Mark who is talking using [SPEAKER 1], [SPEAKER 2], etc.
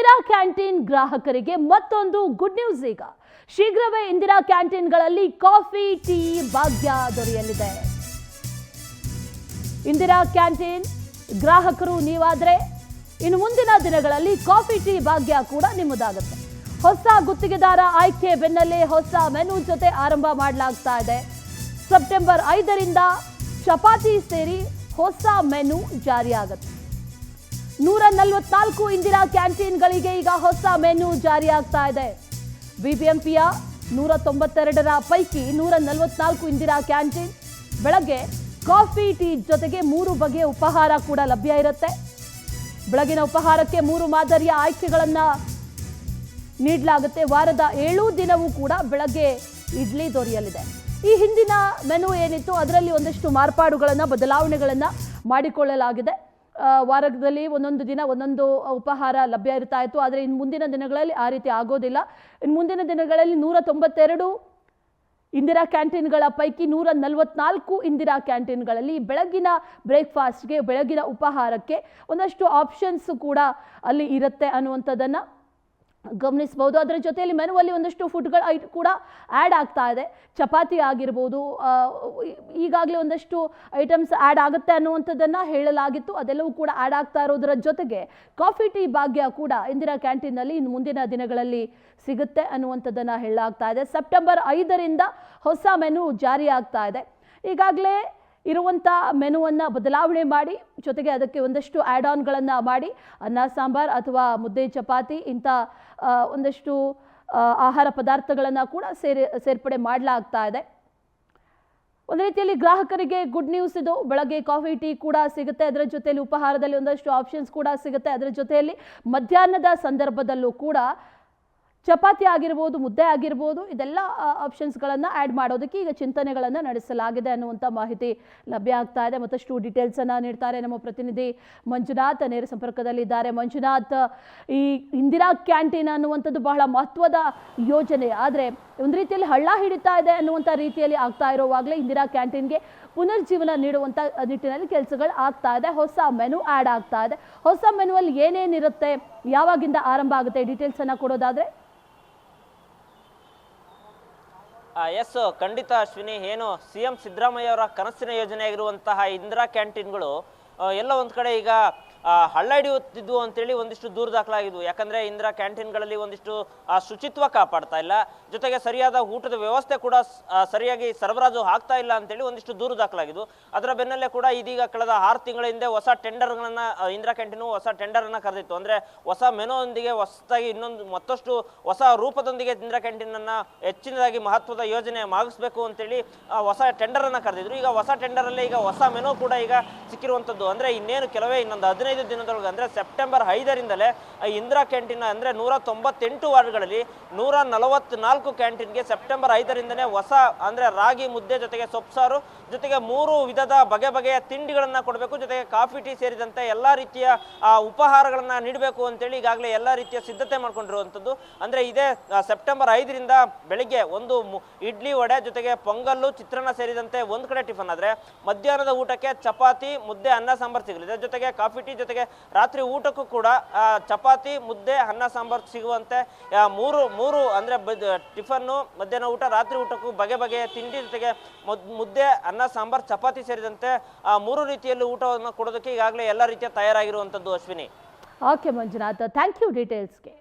[SPEAKER 1] Indira canteen ಗ್ರಾಹಕರಿಗೆ ಮತ್ತೊಂದು good news. ಈಗ ಶೀಘ್ರವೇ ಇಂದಿರಾ ಕ್ಯಾಂಟೀನ್ಗಳಲ್ಲಿ ಕಾಫಿ ಟೀ ಭಾಗ್ಯ ದೊರೆಯಲಿದೆ. ಇಂದಿರಾ ಕ್ಯಾಂಟೀನ್ ಗ್ರಾಹಕರು ನೀವಾದ್ರೆ ಇನ್ನು ಮುಂದಿನ ದಿನಗಳಲ್ಲಿ ಕಾಫಿ ಟೀ ಭಾಗ್ಯ ಕೂಡ ನಿಮ್ಮದಾಗುತ್ತೆ. ಹೊಸ ಗುತ್ತಿಗೆದಾರ ಆಯ್ಕೆ ಬೆನ್ನಲ್ಲೇ ಹೊಸ ಮೆನು ಜೊತೆ ಆರಂಭ ಮಾಡಲಾಗ್ತಾ ಇದೆ. ಸೆಪ್ಟೆಂಬರ್ 5ರಿಂದ ಚಪಾತಿ ಸೇರಿ ಹೊಸ ಮೆನು ಜಾರಿಯಾಗುತ್ತೆ. 144 ಇಂದಿರಾ ಕ್ಯಾಂಟೀನ್ಗಳಿಗೆ ಈಗ ಹೊಸ ಮೆನು ಜಾರಿಯಾಗ್ತಾ ಇದೆ. ಬಿಬಿಎಂಪಿಯ 192ರ ಪೈಕಿ 144 ಇಂದಿರಾ ಕ್ಯಾಂಟೀನ್ ಬೆಳಗ್ಗೆ ಕಾಫಿ ಟೀ ಜೊತೆಗೆ 3 ಬಗೆಯ ಉಪಹಾರ ಕೂಡ ಲಭ್ಯ ಇರುತ್ತೆ. ಬೆಳಗಿನ ಉಪಹಾರಕ್ಕೆ 3 ಮಾದರಿಯ ಆಯ್ಕೆಗಳನ್ನು ನೀಡಲಾಗುತ್ತೆ. ವಾರದ 7 ದಿನವೂ ಕೂಡ ಬೆಳಗ್ಗೆ ಇಡ್ಲಿ ದೊರೆಯಲಿದೆ. ಈ ಹಿಂದಿನ ಮೆನು ಏನಿತ್ತು ಅದರಲ್ಲಿ ಒಂದಷ್ಟು ಮಾರ್ಪಾಡುಗಳನ್ನು ಬದಲಾವಣೆಗಳನ್ನು ಮಾಡಿಕೊಳ್ಳಲಾಗಿದೆ. ವಾರದಲ್ಲಿ ಒಂದೊಂದು ದಿನ ಒಂದೊಂದು ಉಪಹಾರ ಲಭ್ಯ ಇರ್ತಾ ಇತ್ತು. ಆದರೆ ಇನ್ನು ಮುಂದಿನ ದಿನಗಳಲ್ಲಿ ಆ ರೀತಿ ಆಗೋದಿಲ್ಲ. ಇನ್ನು ಮುಂದಿನ ದಿನಗಳಲ್ಲಿ 192 ಇಂದಿರಾ ಕ್ಯಾಂಟೀನ್ಗಳ ಪೈಕಿ 144 ಇಂದಿರಾ ಕ್ಯಾಂಟೀನ್ಗಳಲ್ಲಿ ಬೆಳಗಿನ ಬ್ರೇಕ್ಫಾಸ್ಟ್ಗೆ ಬೆಳಗಿನ ಉಪಹಾರಕ್ಕೆ ಒಂದಷ್ಟು ಆಪ್ಷನ್ಸ್ ಕೂಡ ಅಲ್ಲಿ ಇರುತ್ತೆ ಅನ್ನುವಂಥದ್ದನ್ನು ಗಮನಿಸಬಹುದು. ಅದರ ಜೊತೆಯಲ್ಲಿ ಮೆನುವಲ್ಲಿ ಒಂದಷ್ಟು ಫುಡ್ಗಳು ಕೂಡ ಆ್ಯಡ್ ಆಗ್ತಾ ಇದೆ. ಚಪಾತಿ ಆಗಿರ್ಬೋದು, ಈಗಾಗಲೇ ಒಂದಷ್ಟು ಐಟಮ್ಸ್ ಆ್ಯಡ್ ಆಗುತ್ತೆ ಅನ್ನುವಂಥದ್ದನ್ನು ಹೇಳಲಾಗಿತ್ತು. ಅದೆಲ್ಲವೂ ಕೂಡ ಆ್ಯಡ್ ಆಗ್ತಾ ಇರೋದರ ಜೊತೆಗೆ ಕಾಫಿ ಟೀ ಭಾಗ್ಯ ಕೂಡ ಇಂದಿರಾ ಕ್ಯಾಂಟೀನ್ನಲ್ಲಿ ಇನ್ನು ಮುಂದಿನ ದಿನಗಳಲ್ಲಿ ಸಿಗುತ್ತೆ ಅನ್ನುವಂಥದ್ದನ್ನು ಹೇಳಲಾಗ್ತಾ ಇದೆ. ಸೆಪ್ಟೆಂಬರ್ 5ರಿಂದ ಹೊಸ ಮೆನು ಜಾರಿ ಆಗ್ತಾ ಇದೆ. ಈಗಾಗಲೇ ಇರುವಂಥ ಮೆನುವನ್ನು ಬದಲಾವಣೆ ಮಾಡಿ ಜೊತೆಗೆ ಅದಕ್ಕೆ ಒಂದಷ್ಟು ಆ್ಯಡ್ ಆನ್ಗಳನ್ನು ಮಾಡಿ ಅನ್ನ ಸಾಂಬಾರ್ ಅಥವಾ ಮುದ್ದೆ ಚಪಾತಿ ಇಂಥ ಒಂದಷ್ಟು ಆಹಾರ ಪದಾರ್ಥಗಳನ್ನು ಕೂಡ ಸೇರ್ಪಡೆ ಮಾಡಲಾಗ್ತಾ ಇದೆ. ಒಂದು ರೀತಿಯಲ್ಲಿ ಗ್ರಾಹಕರಿಗೆ ಗುಡ್ ನ್ಯೂಸ್ ಇದು. ಬೆಳಗ್ಗೆ ಕಾಫಿ ಟೀ ಕೂಡ ಸಿಗುತ್ತೆ. ಅದರ ಜೊತೆಯಲ್ಲಿ ಉಪಹಾರದಲ್ಲಿ ಒಂದಷ್ಟು ಆಪ್ಷನ್ಸ್ ಕೂಡ ಸಿಗುತ್ತೆ. ಅದರ ಜೊತೆಯಲ್ಲಿ ಮಧ್ಯಾಹ್ನದ ಸಂದರ್ಭದಲ್ಲೂ ಕೂಡ ಚಪಾತಿ ಆಗಿರ್ಬೋದು, ಮುದ್ದೆ ಆಗಿರ್ಬೋದು, ಇದೆಲ್ಲ ಆಪ್ಷನ್ಸ್ಗಳನ್ನು ಆ್ಯಡ್ ಮಾಡೋದಕ್ಕೆ ಈಗ ಚಿಂತನೆಗಳನ್ನು ನಡೆಸಲಾಗಿದೆ ಅನ್ನುವಂಥ ಮಾಹಿತಿ ಲಭ್ಯ ಆಗ್ತಾ ಇದೆ. ಮತ್ತಷ್ಟು ಡೀಟೇಲ್ಸನ್ನು ನೀಡ್ತಾರೆ ನಮ್ಮ ಪ್ರತಿನಿಧಿ ಮಂಜುನಾಥ್, ನೇರ ಸಂಪರ್ಕದಲ್ಲಿದ್ದಾರೆ. ಮಂಜುನಾಥ್, ಈ ಇಂದಿರಾ ಕ್ಯಾಂಟೀನ್ ಅನ್ನುವಂಥದ್ದು ಬಹಳ ಮಹತ್ವದ ಯೋಜನೆ. ಆದರೆ ಒಂದು ರೀತಿಯಲ್ಲಿ ಹಳ್ಳ ಹಿಡಿತಾ ಇದೆ ಅನ್ನುವಂಥ ರೀತಿಯಲ್ಲಿ ಆಗ್ತಾ ಇರೋವಾಗಲೇ ಇಂದಿರಾ ಕ್ಯಾಂಟೀನ್ಗೆ ಪುನರ್ಜೀವನ ನೀಡುವಂಥ ನಿಟ್ಟಿನಲ್ಲಿ ಕೆಲಸಗಳು ಆಗ್ತಾ ಇದೆ. ಹೊಸ ಮೆನು ಆ್ಯಡ್ ಆಗ್ತಾ ಇದೆ. ಹೊಸ ಮೆನುವಲ್ಲಿ ಏನೇನಿರುತ್ತೆ, ಯಾವಾಗಿಂದ ಆರಂಭ ಆಗುತ್ತೆ, ಡೀಟೇಲ್ಸನ್ನು ಕೊಡೋದಾದರೆ?
[SPEAKER 2] ಎಸ್, ಖಂಡಿತ ಅಶ್ವಿನಿ. ಏನು CM ಸಿದ್ದರಾಮಯ್ಯ ಅವರ ಕನಸಿನ ಯೋಜನೆ ಆಗಿರುವಂತಹ ಇಂದಿರಾ ಕ್ಯಾಂಟೀನ್ಗಳು ಎಲ್ಲ ಒಂದು ಕಡೆ ಈಗ ಹಳ್ಳ ಹಿಡಿಯುತ್ತಿದ್ವು ಅಂತೇಳಿ ಒಂದಿಷ್ಟು ದೂರು ದಾಖಲಾಗಿದ್ವು. ಯಾಕಂದ್ರೆ ಇಂದಿರಾ ಕ್ಯಾಂಟೀನ್ಗಳಲ್ಲಿ ಒಂದಿಷ್ಟು ಶುಚಿತ್ವ ಕಾಪಾಡ್ತಾ ಇಲ್ಲ, ಜೊತೆಗೆ ಸರಿಯಾದ ಊಟದ ವ್ಯವಸ್ಥೆ ಕೂಡ ಸರಿಯಾಗಿ ಸರಬರಾಜು ಆಗ್ತಾ ಇಲ್ಲ ಅಂತೇಳಿ ಒಂದಿಷ್ಟು ದೂರು ದಾಖಲಾಗಿದ್ವು. ಅದರ ಬೆನ್ನಲ್ಲೇ ಕೂಡ ಇದೀಗ ಕಳೆದ 6 ತಿಂಗಳ ಹಿಂದೆ ಹೊಸ ಟೆಂಡರ್ಗಳನ್ನ ಇಂದಿರಾ ಕ್ಯಾಂಟೀನು ಹೊಸ ಟೆಂಡರನ್ನು ಕರೆದಿತ್ತು. ಅಂದ್ರೆ ಹೊಸ ಮೆನುವೊಂದಿಗೆ ಹೊಸದಾಗಿ ಮತ್ತಷ್ಟು ಹೊಸ ರೂಪದೊಂದಿಗೆ ಇಂದಿರಾ ಕ್ಯಾಂಟೀನನ್ನು ಹೆಚ್ಚಿನದಾಗಿ ಮಹತ್ವದ ಯೋಜನೆ ಮಾಗಿಸ್ಬೇಕು ಅಂತೇಳಿ ಹೊಸ ಟೆಂಡರನ್ನು ಕರೆದಿದ್ರು. ಈಗ ಹೊಸ ಟೆಂಡರಲ್ಲೇ ಈಗ ಹೊಸ ಮೆನು ಕೂಡ ಈಗ ಸಿಕ್ಕಿರುವಂಥದ್ದು. ಅಂದ್ರೆ ಇನ್ನೇನು ಇನ್ನೊಂದು 15 ದಿನದೊಳಗೆ ಅಂದ್ರೆ ಸೆಪ್ಟೆಂಬರ್ 5ರಿಂದಲೇ ಇಂದಿರಾ ಕ್ಯಾಂಟೀನ್ ಅಂದ್ರೆ 198 ವಾರ್ಡ್ಗಳಲ್ಲಿ 144 ಕ್ಯಾಂಟೀನ್ಗೆ ಸೆಪ್ಟೆಂಬರ್ 5ರಿಂದನೇ ಹೊಸ ಅಂದ್ರೆ ರಾಗಿ ಮುದ್ದೆ ಜೊತೆಗೆ ಸೊಪ್ಸಾರು ಜೊತೆಗೆ 3 ವಿಧದ ಬಗೆಯ ತಿಂಡಿಗಳನ್ನ ಕೊಡಬೇಕು, ಜೊತೆಗೆ ಕಾಫಿ ಟೀ ಸೇರಿದಂತೆ ಎಲ್ಲಾ ರೀತಿಯ ಉಪಹಾರಗಳನ್ನ ನೀಡಬೇಕು ಅಂತೇಳಿ ಈಗಾಗಲೇ ಎಲ್ಲಾ ರೀತಿಯ ಸಿದ್ಧತೆ ಮಾಡ್ಕೊಂಡಿರುವಂಥದ್ದು. ಅಂದ್ರೆ ಇದೇ ಸೆಪ್ಟೆಂಬರ್ 5ರಿಂದ ಬೆಳಿಗ್ಗೆ ಒಂದು ಇಡ್ಲಿ ವಡೆ ಜೊತೆಗೆ ಪೊಂಗಲ್ಲು ಚಿತ್ರಾನ್ನ ಸೇರಿದಂತೆ ಒಂದ್ ಕಡೆ ಟಿಫನ್ ಆದ್ರೆ ಮಧ್ಯಾಹ್ನದ ಊಟಕ್ಕೆ ಚಪಾತಿ ಮುದ್ದೆ ಅನ್ನ ಸಾಂಬಾರ್ ಸಿಗಲಿದೆ. ಜೊತೆಗೆ ಕಾಫಿ ಟೀ ಜೊತೆಗೆ ರಾತ್ರಿ ಊಟಕ್ಕೂ ಕೂಡ ಚಪಾತಿ ಮುದ್ದೆ ಅನ್ನ ಸಾಂಬಾರ್ ಸಿಗುವಂತೆ ಮೂರು ಅಂದ್ರೆ ಟಿಫನ್ನು, ಮಧ್ಯಾಹ್ನ ಊಟ, ರಾತ್ರಿ ಊಟಕ್ಕೂ ಬಗೆಯ ತಿಂಡಿ ಜೊತೆಗೆ ಮುದ್ದೆ ಅನ್ನ ಸಾಂಬಾರ್ ಚಪಾತಿ ಸೇರಿದಂತೆ 3 ರೀತಿಯಲ್ಲಿ ಊಟವನ್ನು ಕೊಡೋದಕ್ಕೆ ಈಗಾಗಲೇ ಎಲ್ಲ ರೀತಿಯ ತಯಾರಾಗಿರುವಂಥದ್ದು. Ashwini.
[SPEAKER 1] Okay Manjunath, thank you ಡೀಟೇಲ್ಸ್ಗೆ.